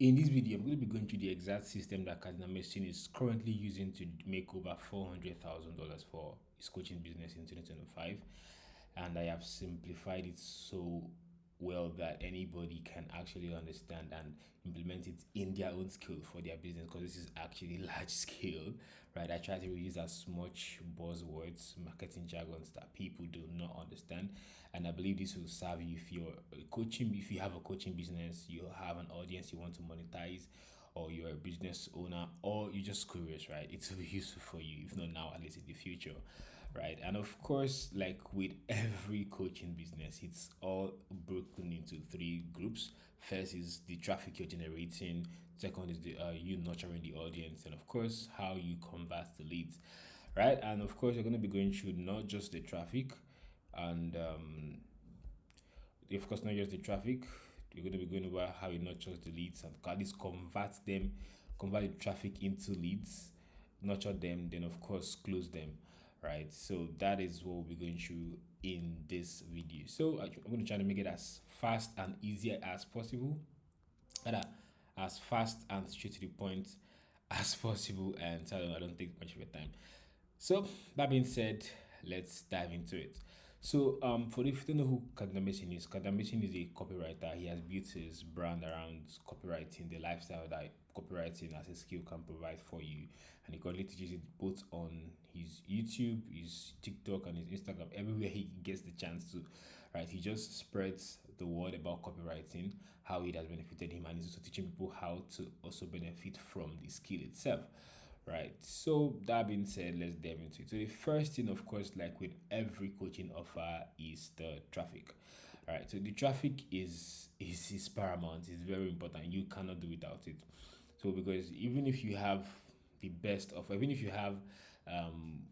In this video, I'm going to be going through the exact system that Cardinal Messin is currently using to make over $400,000 for his coaching business in 2025. And I have simplified it so well that anybody can actually understand and implement it in their own skill for their business, because this is actually large scale, right? I try to use as much buzzwords, marketing jargons that people do not understand, and I believe this will serve you if you're coaching. If you have a coaching business, you have an audience you want to monetize, or you're a business owner, or you're just curious, right? It will be useful for you, if not now, at least in the future, right? And of course, like with every coaching business, it's all broken into three groups. First is the traffic you're generating. Second is the you nurturing the audience, and of course, how you convert the leads, right? And of course, you're going to be going through not just the traffic, and of course, not just the traffic. You're going to be going over how you nurture the leads and at least convert the traffic into leads, nurture them, then of course close them, right? So that is what we'll be going through in this video. So I'm going to try to make it as fast and easier as possible, rather as fast and straight to the point as possible, and so I don't take much of your time. So that being said, let's dive into it. So for if you don't know who Kadam Mason is a copywriter. He has built his brand around copywriting, the lifestyle that copywriting as a skill can provide for you, and he currently teaches it both on his YouTube, his TikTok, and his Instagram. Everywhere he gets the chance to, right? He just spreads the word about copywriting, how it has benefited him, and he's also teaching people how to also benefit from the skill itself. Right. So that being said, let's dive into it. So the first thing, of course, like with every coaching offer, is the traffic. All right. So the traffic is paramount. It's very important. You cannot do without it. So because even if you have the best offer, even if you have um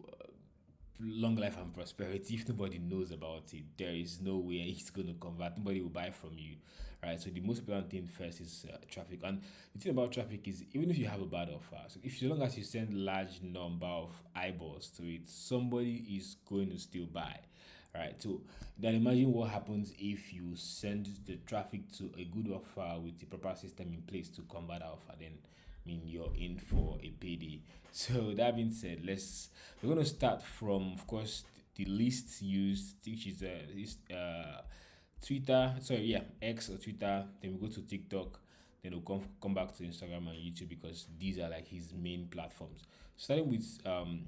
long life and prosperity, if nobody knows about it, there is no way it's going to convert. Nobody will buy from you, right? So the most important thing first is traffic. And the thing about traffic is, even if you have a bad offer, so if, as long as you send large number of eyeballs to it, somebody is going to still buy, right? So then imagine what happens if you send the traffic to a good offer with the proper system in place to convert that offer. Then mean you're in for a payday. So that being said, we're going to start from, of course, the least used, which is Twitter. Sorry, yeah, X or Twitter. Then we go to TikTok. Then we'll come back to Instagram and YouTube, because these are like his main platforms. Starting with on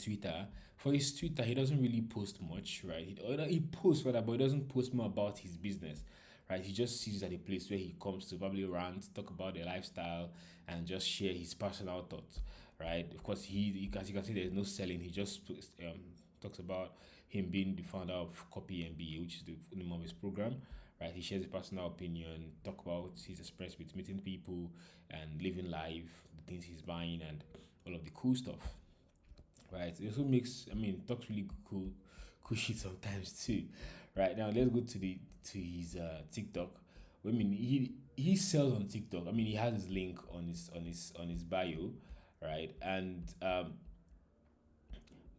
Twitter. For his Twitter, he doesn't really post much, right? He posts rather, but he doesn't post more about his business, right? He just sees at a place where he comes to probably rant, talk about their lifestyle, and just share his personal thoughts, right? Of course, as you can see, there's no selling. He just talks about him being the founder of Copy MBA, which is the name of his program, right? He shares his personal opinion, talk about his experience with meeting people and living life, the things he's buying, and all of the cool stuff, right? It also makes, talks really cool shit sometimes too. Right, now let's go to his TikTok. I mean, he sells on TikTok. I mean, he has his link on his bio, right? And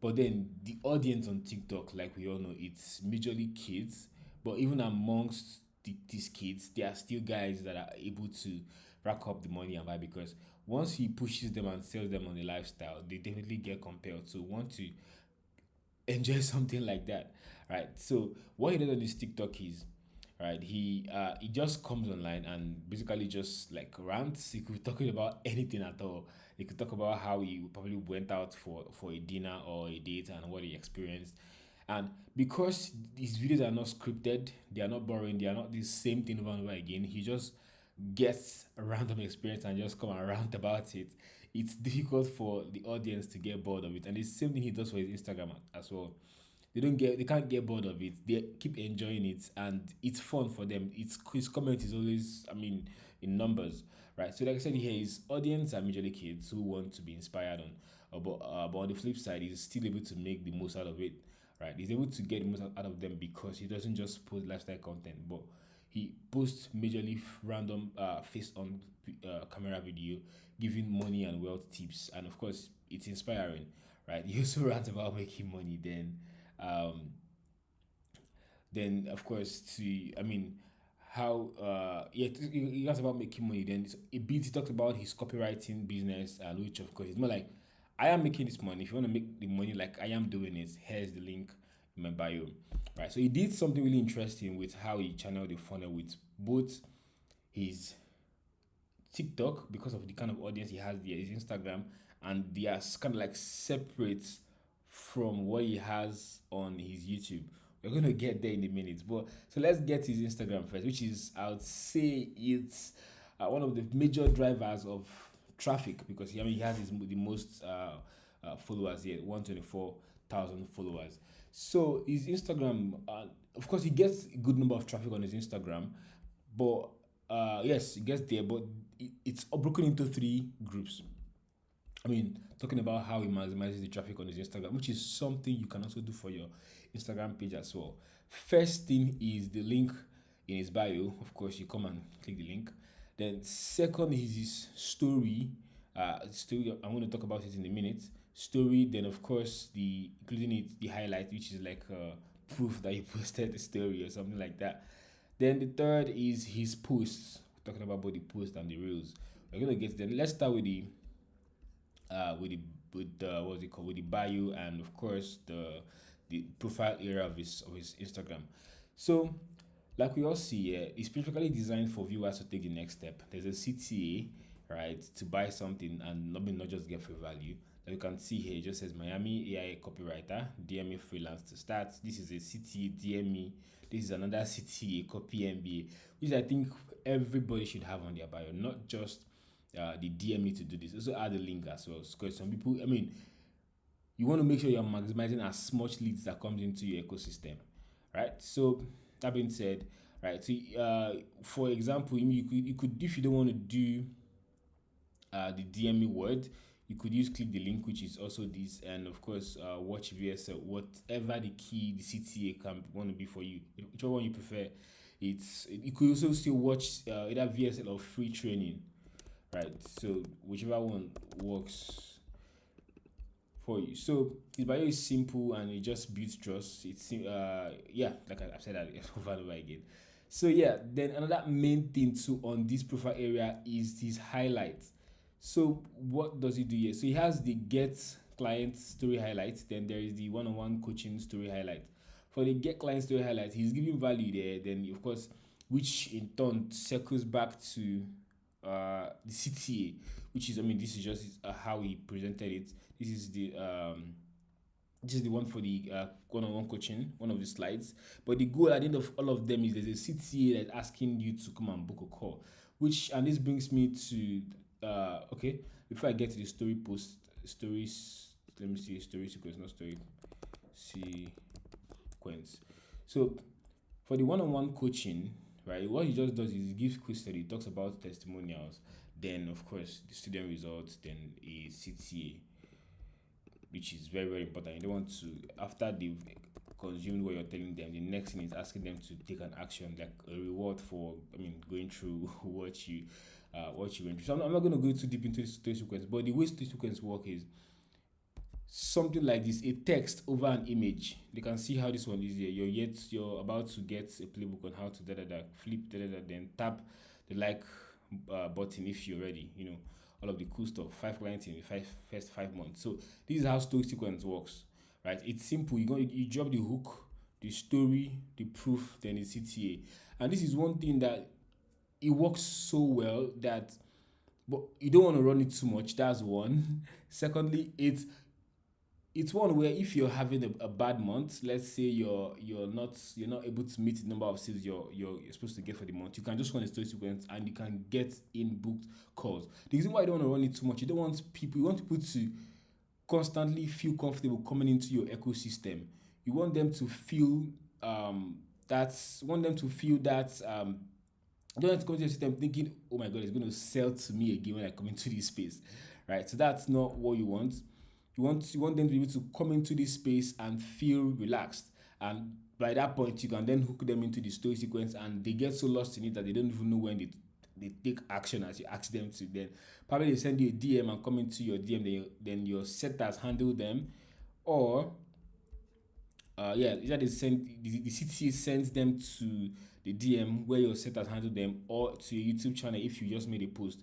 but then the audience on TikTok, like we all know, it's majorly kids. But even amongst these kids, there are still guys that are able to rack up the money and buy, because once he pushes them and sells them on the lifestyle, they definitely get compelled to want to enjoy something like that, right? So what he does on this TikTok is, right, he just comes online and basically just like rants. He could be talking about anything at all. He could talk about how he probably went out for a dinner or a date and what he experienced. And because these videos are not scripted, they are not boring, they are not the same thing over and over again, he just gets a random experience and just come and rant about it. It's difficult for the audience to get bored of it. And it's the same thing he does for his Instagram as well. They can't get bored of it. They keep enjoying it, and it's fun for them. It's his comment is always, in numbers, right? So like I said here, his audience are majorly kids who want to be inspired on. But on the flip side, he's still able to make the most out of it, right? He's able to get the most out of them because he doesn't just post lifestyle content, but he posts majorly random face on camera video, giving money and wealth tips, and of course, it's inspiring, right? He also rants about making money. Um, then of course, to how he asked about making money. Then a bit he talked about his copywriting business, which of course is more like I am making this money. If you want to make the money like I am doing it, here's the link in my bio. Right. So he did something really interesting with how he channeled the funnel with both his TikTok because of the kind of audience he has there, his Instagram, and they are kind of like separate from what he has on his YouTube. We're going to get there in a minute, but so let's get his Instagram first, which is I would say it's one of the major drivers of traffic because he has the most followers here, 124,000 followers. So his Instagram, of course, he gets a good number of traffic on his Instagram, but yes, it gets there, but it's broken into three groups. I mean, talking about how he maximizes the traffic on his Instagram, which is something you can also do for your Instagram page as well. First thing is the link in his bio. Of course, you come and click the link. Then second is his story. Story. I'm going to talk about it in a minute. Story. Then of course the including it the highlight, which is like proof that you posted the story or something like that. Then the third is his posts. We're talking about both the post and the reels. We're gonna get there. Let's start with the with the what's it called with the bio and of course the profile area of his Instagram. So like we all see here, it's specifically designed for viewers to take the next step. There's a CTA, right, to buy something and not just get free value. That you can see here, it just says Miami AI copywriter, DM me freelance to start. This is a CTA, DM me. This is another CTA, copy MBA, which I think everybody should have on their bio, not just the DM me to do this. Also add the link as well. Because some people, I mean, you want to make sure you're maximizing as much leads that comes into your ecosystem, right? So that being said, right? So for example, you could if you don't want to do the DME word, you could use click the link, which is also this, and of course watch VSL, whatever the key the CTA can want to be for you, whichever one you prefer. You could also still watch either VSL or free training, right? So whichever one works for you. So his bio is simple and it just builds trust. It's yeah, like I've said that over and over again. So yeah, then another main thing too on this profile area is his highlights. So what does he do here? So he has the get client story highlights, then there is the one-on-one coaching story highlight. For the get client story highlight, he's giving value there, then of course, which in turn circles back to the CTA, which is, I mean, this is just how he presented it. This is the one for the one-on-one coaching, one of the slides. But the goal at the end of all of them is there's a CTA that's asking you to come and book a call. Which, and this brings me to okay, before I get to the stories, let me see, story sequence, not story sequence. So for the one-on-one coaching, right, what he just does is he gives quick study, talks about testimonials, then of course the student results, then a CTA, which is very, very important. You don't want to, after they've consumed what you're telling them, the next thing is asking them to take an action, like a reward for, I mean, going through what you went through. So I'm not going to go too deep into the story sequence, but the way story sequence work is something like this: a text over an image. They can see how this one is here. You're about to get a playbook on how to flip then tap the like button if you're ready. You know, all of the cool stuff. 5 clients in the first 5 months. So this is how story sequence works, right? It's simple. You drop the hook, the story, the proof, then the CTA, and this is one thing that it works so well that, but you don't want to run it too much. That's one. Secondly, it's one where if you're having a bad month, let's say you're not able to meet the number of sales you're supposed to get for the month, you can just run a story sequence and you can get in booked calls. The reason why you don't want to run it too much, you want people to constantly feel comfortable coming into your ecosystem. You want them to feel you don't want to come into your system thinking, oh my god, it's going to sell to me again when I come into this space, right? So that's not what you want. You want them to be able to come into this space and feel relaxed. And by that point, you can then hook them into the story sequence and they get so lost in it that they don't even know when they take action as you ask them to. Then probably they send you a DM and come into your DM, then your setters handle them. Or either they send the CTA sends them to the DM where your set has handled them, or to your YouTube channel if you just made a post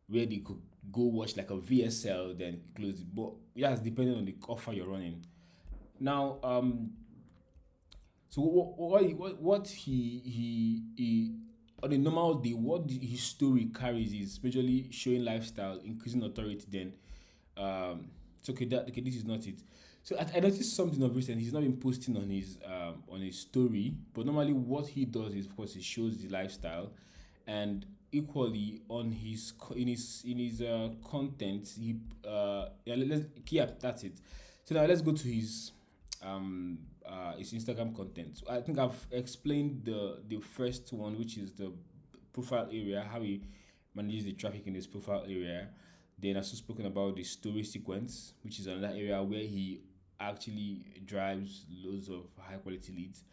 where they could go watch like a VSL, then close it. But that's depending on the offer you're running. Now, so what he on a normal day, what his story carries is majorly showing lifestyle, increasing authority. Then, it's okay. That okay, this is not it. So I noticed something of recent. He's not been posting on his story, but normally what he does is, of course, he shows the lifestyle, and equally on his content, yeah, that's it. So now let's go to his Instagram content. So I think I've explained the first one, which is the profile area, how he manages the traffic in this profile area. Then I've also spoken about the story sequence, which is another area where he actually drives loads of high quality leads.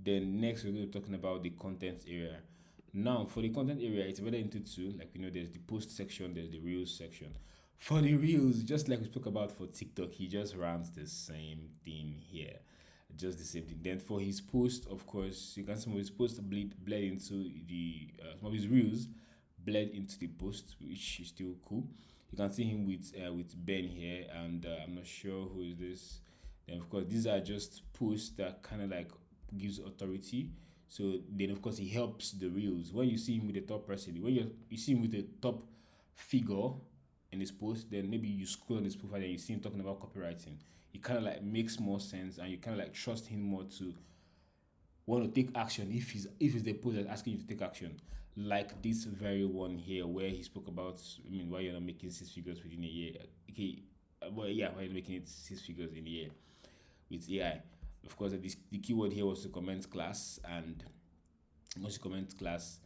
Then next we're going to be talking about the content area. Now for the content area, it's divided into two. Like we know, there's the post section, there's the reels section. For the reels, just like we spoke about for TikTok, he just runs the same thing here, just the same thing. Then for his post, of course, you can see some of his posts bled into the some of his reels bled into the post, which is still cool. You can see him with Ben here, and I'm not sure who is this. Then of course these are just posts that kind of like gives authority. So then of course he helps the reels. When you see him with the top person, when you see him with the top figure in his post, then maybe you scroll on his profile and you see him talking about copywriting. It kind of like makes more sense, and you kind of like trust him more to want to take action if it's the post that's asking you to take action. Like this very one here where he spoke about, I mean, why you're not making six figures within a year. Okay, well, yeah, why you're making it six figures in a year with AI. Of course, the keyword here was to comment class, and once you comment class,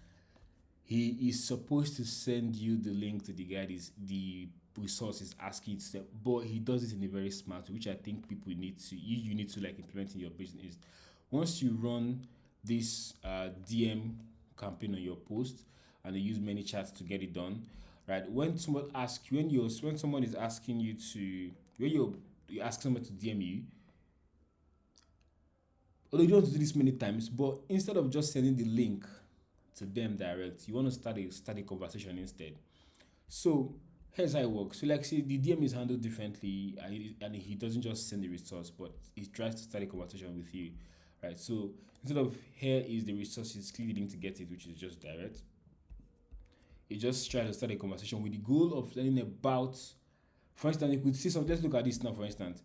he is supposed to send you the link to the guide, is the resource is asking you to step, but he does it in a very smart way, which I think people need to you need to like implement in your business. Once you run this DM campaign on your post and they use many chats to get it done, right? When someone is asking you to when you ask someone to DM you, although you don't want to do this many times, but instead of just sending the link to them direct, you want to start a conversation instead. So here's how it works. So like say the DM is handled differently, and he doesn't just send the resource, but he tries to start a conversation with you, right? So instead of here is the resources, click the link to get it, which is just direct. He just tries to start a conversation with the goal of learning about. For instance, you could see some. Let's look at this now. For instance,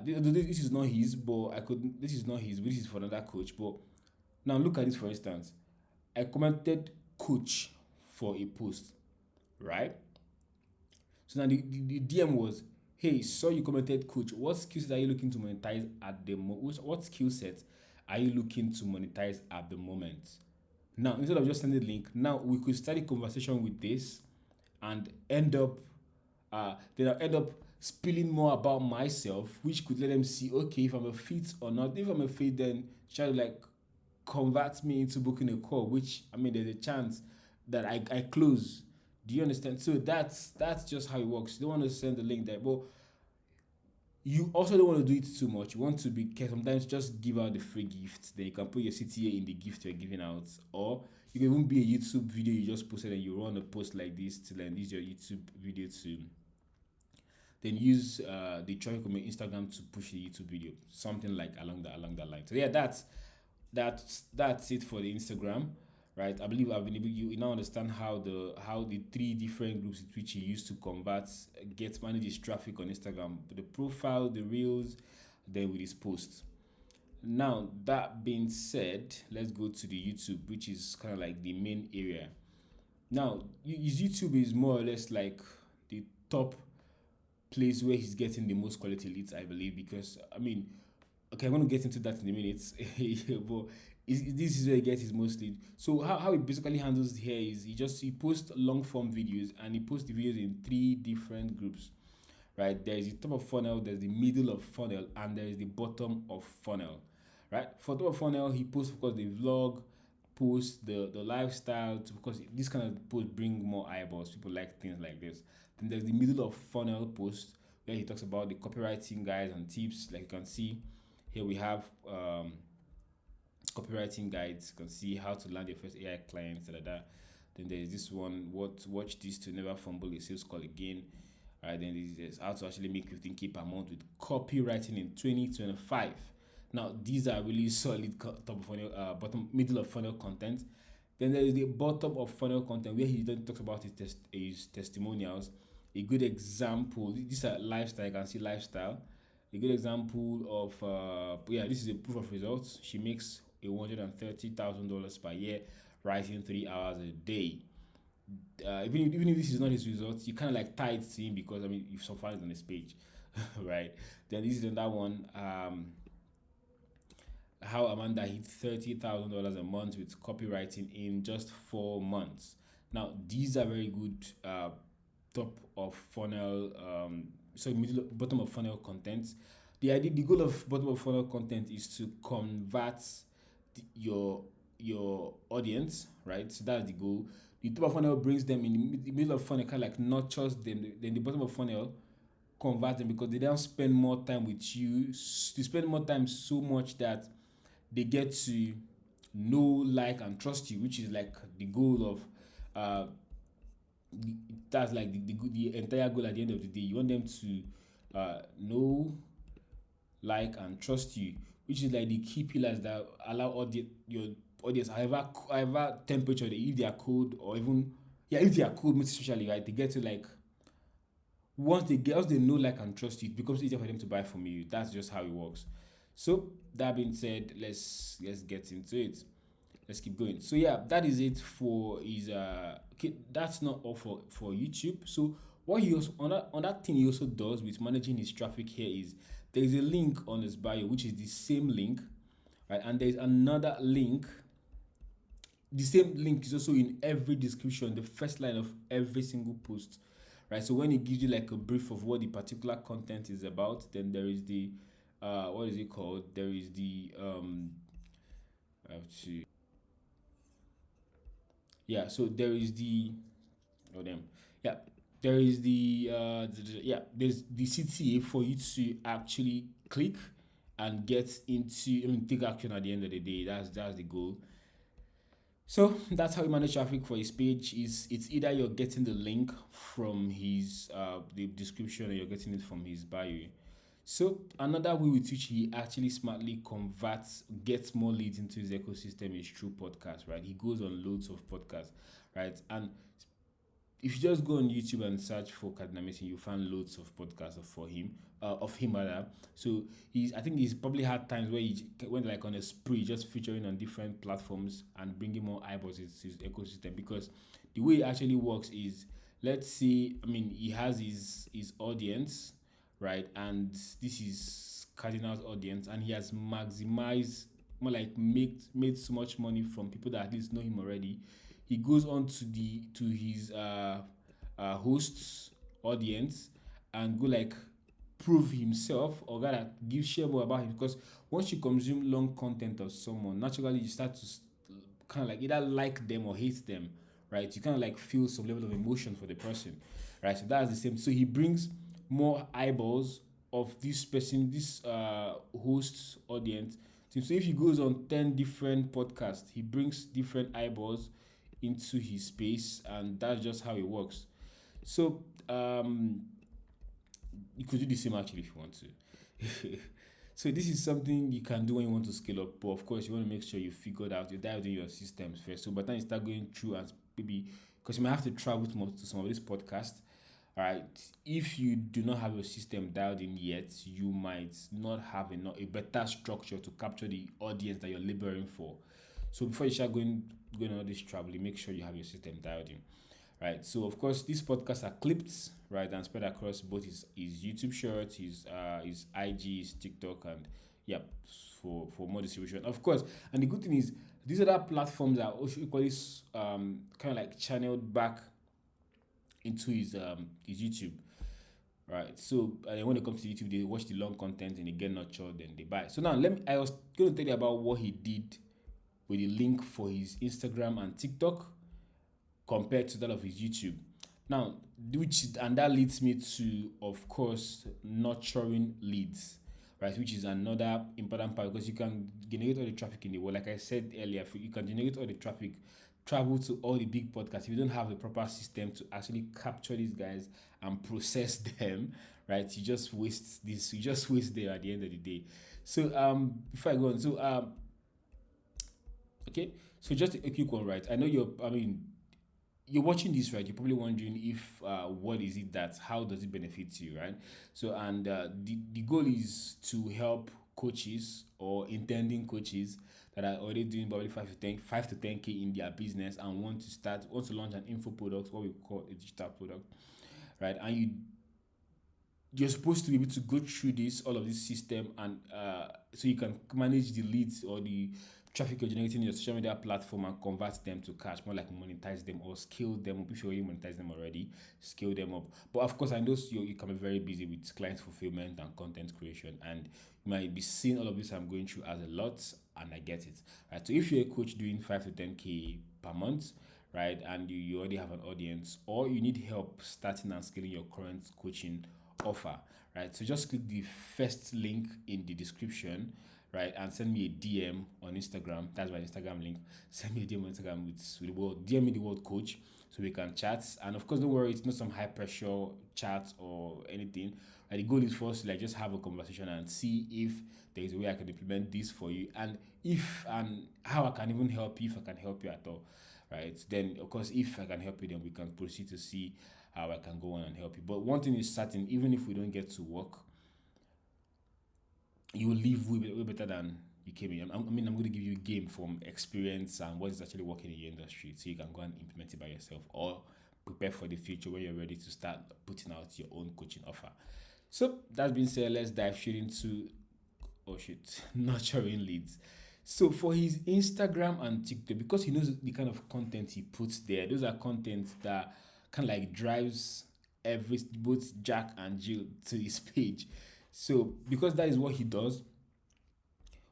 this is not his, but I could. This is not his, but this is for another coach. But now look at this. For instance, I commented coach for a post, right? So now the DM was, hey, so you commented coach. What skill set are you looking to monetize at the moment? What skill set are you looking to monetize at the moment? Now, instead of just sending the link, now we could start a conversation with this and then I'll end up spilling more about myself, which could let them see, okay, if I'm a fit or not. If I'm a fit, then try to like convert me into booking a call, which I mean, there's a chance that I close. Do you understand? So that's just how it works. You don't want to send the link there, but you also don't want to do it too much. You want to be careful. Sometimes just give out the free gift. Then you can put your CTA in the gift you're giving out, or you can even be a YouTube video you just posted and you run a post like this to then use your YouTube video to then use the traffic from your Instagram to push the YouTube video, something like along that line. So yeah, that's it for the Instagram, right? I believe I've been able you now understand how the three different groups which he used to convert manage his traffic on Instagram: the profile, the reels, then with his posts. Now that being said, let's go to the YouTube, which is kind of like the main area. Now his YouTube is more or less like the top place where he's getting the most quality leads, I believe, because I mean, okay, I'm going to get into that in a minute, but this is where he gets his most lead. So how he basically handles here is he posts long form videos, and he posts the videos in three different groups, right? There is the top of funnel, there's the middle of funnel, and there is the bottom of funnel, right? For top of funnel, he posts, of course, the vlog post, the lifestyle, because this kind of post bring more eyeballs. People like things like this. Then there's the middle of funnel post where he talks about the copywriting guides and tips. Like you can see here, we have copywriting guides. You can see how to land your first AI clients, Then there's this one, watch this to never fumble a sales call again. Alright, then there's how to actually make 15K per month with copywriting in 2025. Now, these are really solid top of funnel, middle of funnel content. Then there is the bottom of funnel content where he then talks about his testimonials. A good example, these are lifestyle. You can see lifestyle. A good example of this is a proof of results. She makes $130,000 per year, writing 3 hours a day. Even if this is not his results, you kind of like tie it to him because you've suffered on this page, right? Then this is another one. How Amanda hit $30,000 a month with copywriting in just 4 months. Now these are very good top of funnel, bottom of funnel content. The goal of bottom of funnel content is to convert your audience, right? So that's the goal. The top of funnel brings them in the middle of funnel, kind of like nurtures them. Then the bottom of funnel convert them because they don't spend more time with you. They spend more time so much that they get to know, like, and trust you, which is like the goal of that's like the entire goal at the end of the day. You want them to know, like, and trust you, which is like the key pillars that allow your audience, however temperature they, if they are cold, or even if they are cold, most especially, right, they get to like once they know, like, and trust you, it becomes easier for them to buy from you. That's just how it works. So that being said, let's get into it. Let's keep going. So yeah, that is it for his okay, that's not all for YouTube. So what he also on that thing he also does with managing his traffic here is there's a link on his bio which is the same link, right? And there's another link. The same link is also in every description, the first line of every single post, right? So when it gives you like a brief of what the particular content is about, then there is the what is it called? There is the I have to yeah. So there is the oh damn yeah. There is there's the CTA for you to actually click and get into. Take action at the end of the day. That's the goal. So that's how you manage traffic for his page. It's either you're getting the link from his the description or you're getting it from his bio. So another way with which he actually smartly gets more leads into his ecosystem is through podcasts, right? He goes on loads of podcasts, right? And if you just go on YouTube and search for Cardinal Mason, you'll find loads of podcasts of him rather. So I think he's probably had times where he went like on a spree, just featuring on different platforms and bringing more eyeballs into his ecosystem. Because the way it actually works is, let's say, he has his audience, right? And this is Cardinal's audience, and he has maximized, more like made so much money from people that at least know him already. He goes on to his host's audience and go like prove himself, or rather share more about him, because once you consume long content of someone, naturally you start to kind of like either like them or hate them, right? You kind of like feel some level of emotion for the person, right? So that's the same. So he brings more eyeballs of this person, this host's audience. So if he goes on 10 different podcasts, he brings different eyeballs into his space, and that's just how it works. So you could do the same actually if you want to. So this is something you can do when you want to scale up, but of course you want to make sure you figured out, you dive into your systems first. So by the time you start going through, and maybe because you might have to travel to some of these podcasts, all right, if you do not have your system dialed in yet, you might not have a better structure to capture the audience that you're laboring for. So before you start going on all this traveling, make sure you have your system dialed in, right? So of course these podcasts are clipped, right, and spread across both his YouTube Shorts, his IG, his TikTok, and for more distribution, of course. And the good thing is these other platforms are also equally kind of like channeled back into his YouTube, right? So when it comes to YouTube, they watch the long content and they get nurtured, then they buy. So now I was going to tell you about what he did with the link for his Instagram and TikTok compared to that of his YouTube. Now, that leads me to, of course, nurturing leads, right? Which is another important part because you can generate all the traffic in the world. Like I said earlier, you can generate all the traffic, travel to all the big podcasts. If you don't have a proper system to actually capture these guys and process them, right? You just waste this. You just waste them at the end of the day. So before I go on, okay, so just a quick one, right? I know you're. I mean, you're watching this, right? You're probably wondering if what is it that how does it benefit you, right? So and the goal is to help coaches or intending coaches that are already doing probably 5 to 10k in their business and want to launch an info product, what we call a digital product, right? And you're supposed to be able to go through this all of this system and so you can manage the leads or the traffic you're generating in your social media platform and convert them to cash, more like monetize them or scale them up. If you already monetize them already, scale them up. But of course, I know you can be very busy with client fulfillment and content creation, and you might be seeing all of this I'm going through as a lot, and I get it. Right. So if you're a coach doing 5 to 10k per month, right, and you already have an audience, or you need help starting and scaling your current coaching offer, right? So just click the first link in the description, right, and send me a DM on Instagram. That's my Instagram link. Send me a DM on Instagram with the word DM me the word coach so we can chat. And of course, don't worry, it's not some high pressure chat or anything. And the goal is for us to like just have a conversation and see if there is a way I can implement this for you, and if and how I can even help you if I can help you at all, right? Then of course, if I can help you, then we can proceed to see how I can go on and help you. But one thing is certain: even if we don't get to work, you will leave way better than you came in. I mean, I'm going to give you a game from experience and what is actually working in your industry, so you can go and implement it by yourself or prepare for the future when you're ready to start putting out your own coaching offer. So that being said, let's dive straight into nurturing leads. So for his Instagram and TikTok, because he knows the kind of content he puts there, those are content that kind of like drives every both Jack and Jill to his page. So because that is what he does,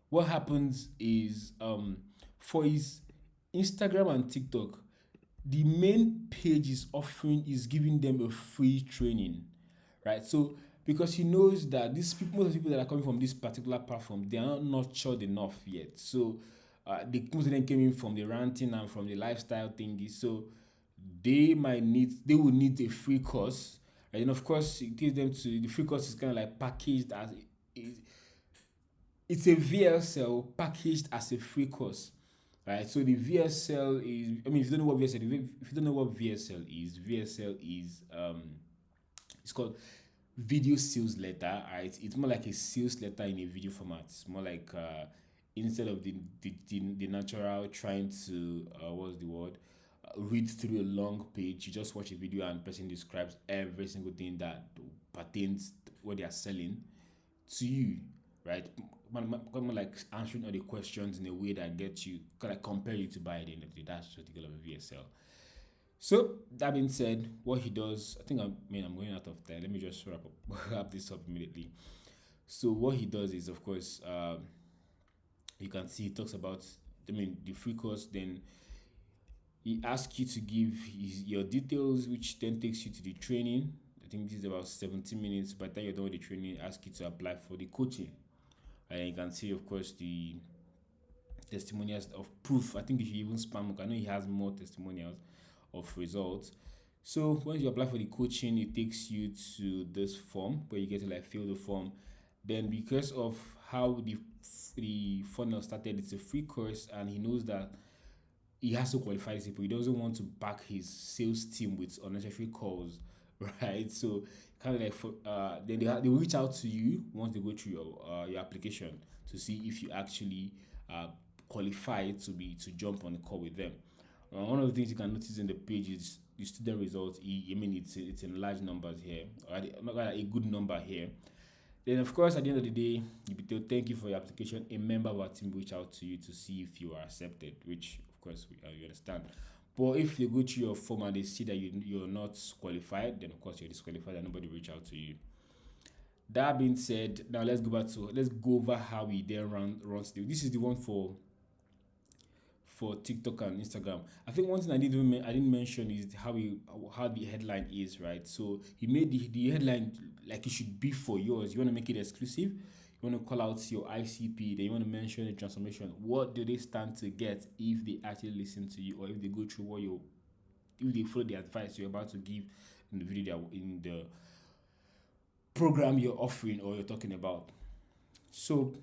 what happens is for his Instagram and TikTok, the main page is giving them a free training, right? So because he knows that most of the people that are coming from this particular platform, they are not nurtured enough yet. So most of them came in from the ranting and from the lifestyle thingy. So they will need a free course. And of course, it gives them to the free course is kind of like packaged as it's a VSL packaged as a free course, right? So the VSL is, I mean, if you don't know what VSL is it's called video sales letter, right? It's more like a sales letter in a video format. It's more like instead of the natural trying to what's the word read through a long page, you just watch a video and person describes every single thing that pertains to what they are selling to you, right? More like answering all the questions in a way that gets you kind of compare you to buy at the end of the day. That's just the goal of a VSL. So that being said, what he does, I'm going out of time. Let me just wrap this up immediately. So what he does is, of course, you can see he talks about, the free course. Then he asks you to give your details, which then takes you to the training. I think this is about 17 minutes. By the time you're done with the training, ask you to apply for the coaching. And you can see, of course, the testimonials of proof. I think if you even spam, I know he has more testimonials of results. So once you apply for the coaching, it takes you to this form where you get to like fill the form. Then because of how the funnel started, it's a free course, and he knows that he has to qualify these people. He doesn't want to back his sales team with unnecessary calls, right? So kind of like then they will reach out to you once they go through your application to see if you actually qualify to jump on a call with them. One of the things you can notice in the page is the student results. It's in large numbers here, or a good number here. Then, of course, at the end of the day, you'll be told thank you for your application. A member of our team will reach out to you to see if you are accepted, which, of course, we understand. But if they go through your form and they see that you're not qualified, then, of course, you're disqualified and nobody will reach out to you. That being said, now let's go over how we then runs the. This is the one for TikTok and Instagram. I think one thing I didn't mention is how the headline is, right? So he made the headline like it should be for yours. You want to make it exclusive. You you want to call out your ICP, then you want to mention the transformation. What do they stand to get if they actually listen to you, or if they go through what you, if they follow the advice you're about to give in the video, in the program you're offering or you're talking about. So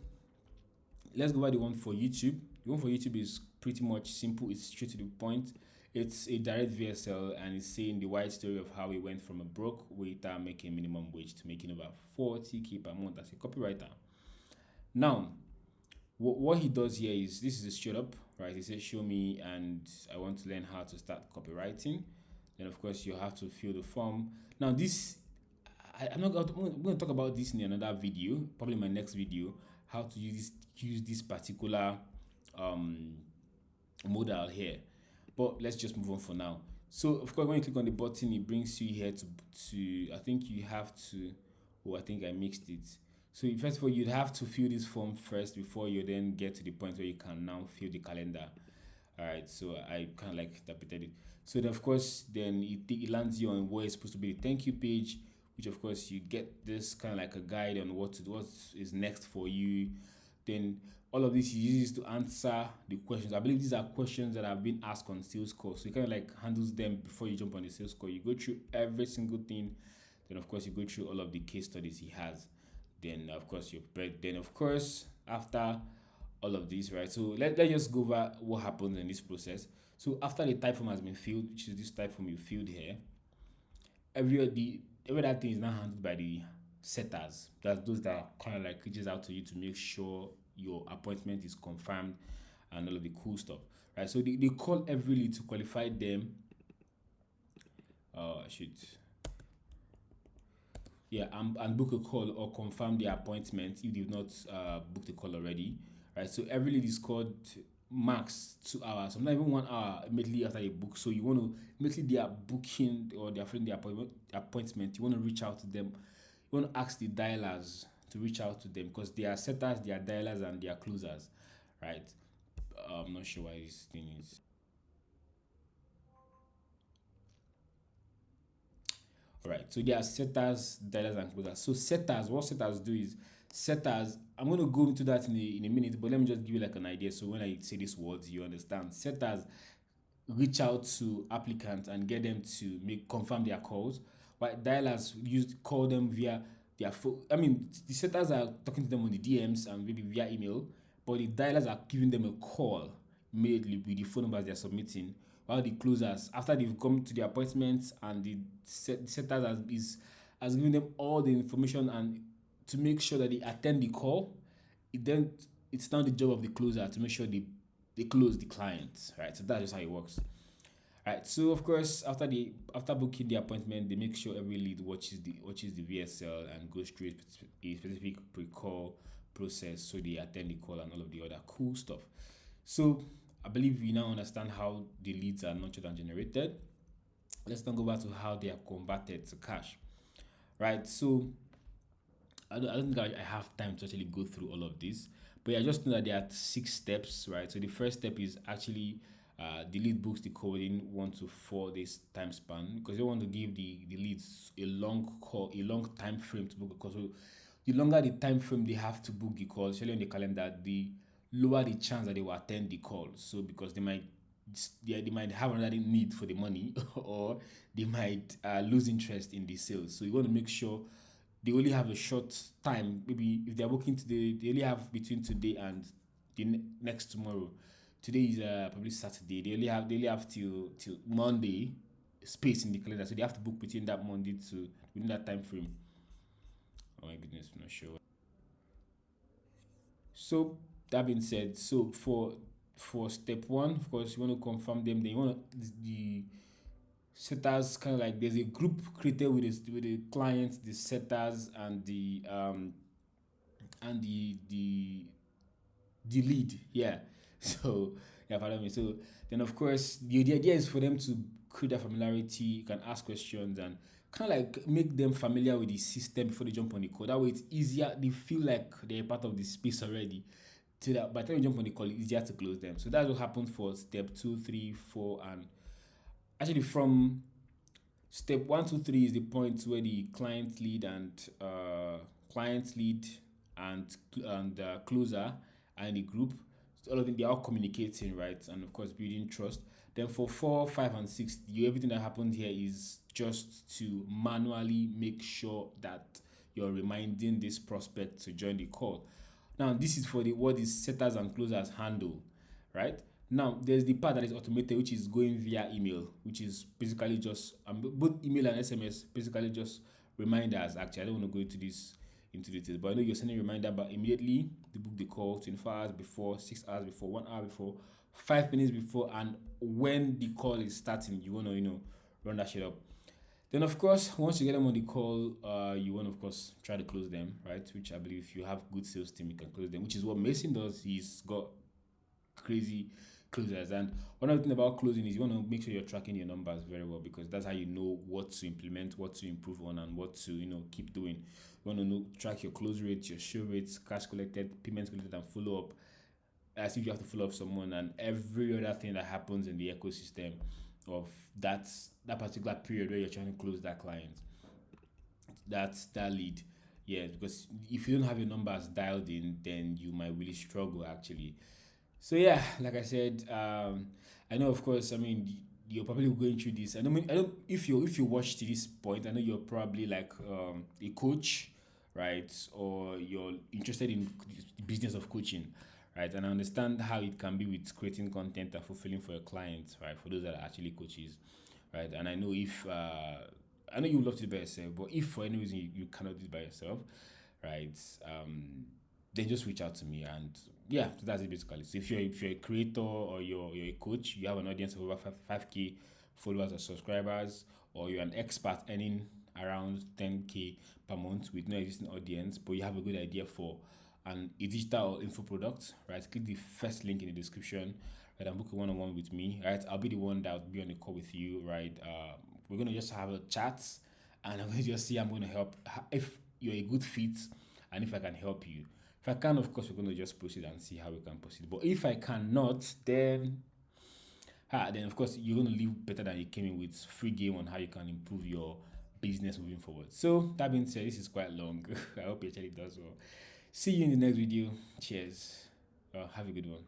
let's go by the one for YouTube. The one for YouTube is pretty much simple. It's straight to the point. It's a direct VSL, and it's saying the wide story of how he went from a broke waiter making minimum wage to making over 40K per month as a copywriter. Now, what he does here is, this is a straight up, right? He says, show me, and I want to learn how to start copywriting. Then, of course, you have to fill the form. Now, this, I'm going to talk about this in another video, probably my next video, how to use this particular modal here. But let's just move on for now. So, of course, when you click on the button, it brings you here to I think you have to, oh, I think I mixed it. So first of all, you'd have to fill this form first before you then get to the point where you can now fill the calendar. All right, so I kind of like interpreted it. So then, of course, then it lands you on what is supposed to be the thank you page, which of course you get this kind of like a guide on what is next for you. Then all of this you use to answer the questions. I believe these are questions that have been asked on sales call. So you kind of like handles them before you jump on the sales call. You go through every single thing. Then of course you go through all of the case studies he has. Then of course you're prepared. Then of course after all of this, right? So let's just go over what happens in this process. So after the type form has been filled, which is this type form you filled here, every that thing is now handled by the setters. That's those that kind of like reaches out to you to make sure your appointment is confirmed and all of the cool stuff, right? So they call every lead to qualify them. And book a call or confirm the appointment if they've not booked a call already, right? So every lead is called max 2 hours, sometimes even 1 hour immediately after they book. So you want to immediately they are booking or they are filling the appointment, you want to reach out to them. You want to ask the dialers to reach out to them because they are setters, they are dialers, and they are closers, right? I'm not sure why this thing is. All right, so there are setters, dialers, and closers. So setters, what setters do is setters. I'm going to go into that in a minute, but let me just give you like an idea. So when I say these words, you understand. Setters reach out to applicants and get them to confirm their calls, while dialers call them via their phone. I mean, the setters are talking to them on the DMs and maybe via email, but the dialers are giving them a call immediately with the phone numbers they're submitting. While the closers, after they've come to the appointments and the setters has given them all the information and to make sure that they attend the call, it's now the job of the closer to make sure they close the client, right? So that's just how it works. Right. So of course, after booking the appointment, they make sure every lead watches the VSL and goes through a specific pre-call process, so they attend the call and all of the other cool stuff. So I believe you now understand how the leads are nurtured and generated. Let's now go back to how they are converted to cash. Right. So I don't think I have time to actually go through all of this, but I just know that there are 6 steps, right? So the first step is actually the lead books the call within 1 to 4 days time span, because they want to give the leads a long time frame to book a call. So the longer the time frame they have to book the call, especially on the calendar, the lower the chance that they will attend the call. So because they might have another need for the money or they might lose interest in the sales. So you want to make sure they only have a short time. Maybe if they're booking today, they only have between today and the next tomorrow. Today is probably Saturday. They only have till Monday space in the calendar, so they have to book between that Monday to within that time frame. Oh my goodness, I'm not sure. So that being said, so for step 1, of course, you want to confirm them. Then you want the setters, kind of like there's a group created with the clients, the setters, and the lead. Yeah. So yeah, pardon me. So then of course the idea is for them to create that familiarity. You can ask questions and kind of like make them familiar with the system before they jump on the call. That way it's easier. They feel like they're part of the space already. So that by the time you jump on the call, it's easier to close them. So that's what happens for step 2, 3, 4, and actually from step 1, 2, 3 is the point where the client lead and closer and the group. So all of them, they're all communicating, right? And of course, building trust. Then for 4, 5, and 6, everything that happened here is just to manually make sure that you're reminding this prospect to join the call. Now, this is for the what is setters and closers handle, right? Now, there's the part that is automated, which is going via email, which is basically just both email and SMS, basically just reminders. Actually, I don't want to go into details, but I know you're sending a reminder, but immediately they book the call 24 hours before, 6 hours before, 1 hour before, 5 minutes before, and when the call is starting, you want to run that shit up. Then of course, once you get them on the call, you want to of course try to close them, right? Which I believe if you have good sales team, you can close them. Which is what Mason does. He's got crazy closers. And one other thing about closing is you want to make sure you're tracking your numbers very well, because that's how you know what to implement, what to improve on, and what to keep doing. You want to track your close rates, your show rates, cash collected, payments collected, and follow up. As if you have to follow up someone and every other thing that happens in the ecosystem of that particular period where you're trying to close that client, that's that lead. Yeah, because if you don't have your numbers dialed in, then you might really struggle actually. So yeah, like I said, I know of course. I mean, you're probably going through this. I don't. If you watch to this point, I know you're probably like a coach, right? Or you're interested in the business of coaching, right? And I understand how it can be with creating content and fulfilling for your clients, right? For those that are actually coaches, right? And I know if I know you would love to do it by yourself, but if for any reason you cannot do it by yourself, right? Then just reach out to me, and yeah, so that's it basically. So if you're a creator or you're a coach, you have an audience of over 5k followers or subscribers, or you're an expert earning around 10k per month with no existing audience, but you have a good idea for a digital info product, right? Click the first link in the description, right? And book a one-on-one with me, right? I'll be the one that will be on the call with you, right? We're gonna just have a chat, and I'm gonna just see I'm gonna help if you're a good fit, and if I can help you. If I can, of course, we're going to just proceed and see how we can proceed. But if I cannot, then of course you're going to leave better than you came in, with free game on how you can improve your business moving forward. So that being said, this is quite long. I hope it actually does well. See you in the next video. Cheers. Have a good one.